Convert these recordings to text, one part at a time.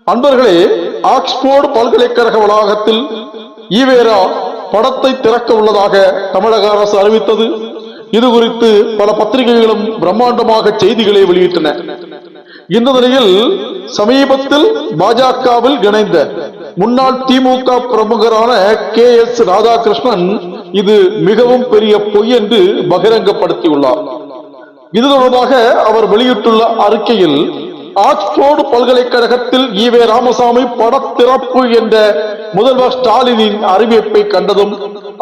அன்பர்களே, ஆக்ஸ்போர்டு பல்கலைக்கழக வளாகத்தில் ஈவேரா படத்தை திறக்க உள்ளதாக தமிழக அரசு அறிவித்தது. இது குறித்து பல பத்திரிகைகளும் பிரம்மாண்டமாக செய்திகளை வெளியிட்டன. இந்த நிலையில் சமீபத்தில் பாஜகவில் இணைந்த முன்னாள் திமுக பிரமுகரான KS ராதாகிருஷ்ணன் இது மிகவும் பெரிய பொய் என்று பகிரங்கப்படுத்தியுள்ளார். இது தொடர்பாக அவர் வெளியிட்டுள்ள அறிக்கையில், ஆக்ஸ்போர்டு பல்கலைக்கழகத்தில் ஈவே ராமசாமி படத்திறப்பு என்ற முதல்வர் ஸ்டாலினின் அறிவிப்பை கண்டதும்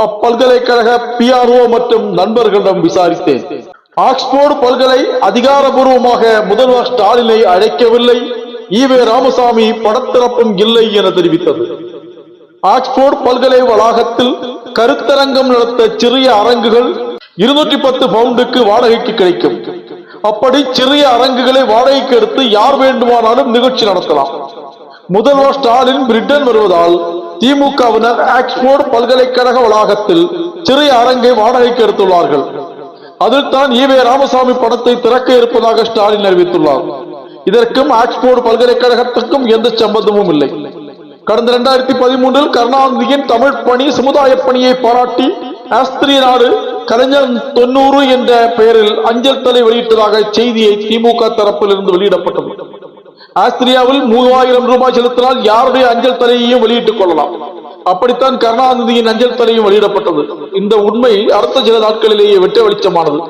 அப்பல்கலைக்கழக PRO மற்றும் நண்பர்களிடம் விசாரித்தேன். ஆக்ஸ்போர்டு பல்கலை அதிகாரபூர்வமாக முதல்வர் ஸ்டாலினை அழைக்கவில்லை, ஈவே ராமசாமி படத்திறப்பும் இல்லை என தெரிவித்தது. ஆக்ஸ்போர்டு பல்கலை வளாகத்தில் கருத்தரங்கம் நடத்த சிறிய அரங்குகள் 210 பவுண்டுக்கு வாடகைக்கு கிடைக்கும். அப்படி சிறிய அரங்குகளை வாடகைக்கு எடுத்து யார் வேண்டுமானாலும் நிகழ்ச்சி நடத்தலாம். முதல்வர் ஸ்டாலின் பிரிட்டன் வருவதால் திமுகவினர் ஆக்ஸ்போர்டு பல்கலைக்கழக வளாகத்தில் சிறிய அரங்கை வாடகைக்கு எடுத்துள்ளார்கள். அதில் தான் ஈவே ராமசாமி படத்தை திறக்க இருப்பதாக ஸ்டாலின் அறிவித்துள்ளார். இதற்கும் ஆக்ஸ்போர்டு பல்கலைக்கழகத்திற்கும் எந்த சம்பந்தமும் இல்லை. கடந்த 2013 கருணாநிதியின் தமிழ் பணி சமுதாய பணியை பாராட்டி ஆஸ்திரிய நாடு கலைஞர் 90 என்ற பெயரில் அஞ்சல் தலை வெளியிட்டதாக செய்தியை திமுக தரப்பில் இருந்து வெளியிடப்பட்டது. ஆஸ்திரியாவில் 3000 ரூபாய் செலுத்தினால் யாருடைய அஞ்சல் தலையையும் வெளியிட்டுக் கொள்ளலாம். அப்படித்தான் கருணாநிதியின் அஞ்சல் தலையும் வெளியிடப்பட்டது. இந்த உண்மை அடுத்த சில நாட்களிலேயே வெட்ட வெளிச்சமானது.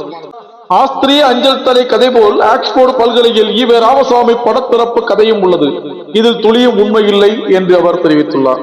ஆஸ்திரிய அஞ்சல் தலை கதை போல் ஆக்ஸ்போர்டு பல்கலையில் ஈவே ராமசாமி படத்திறப்பு கதையும் உள்ளது. இதில் துளியும் உண்மை இல்லை என்று அவர் தெரிவித்துள்ளார்.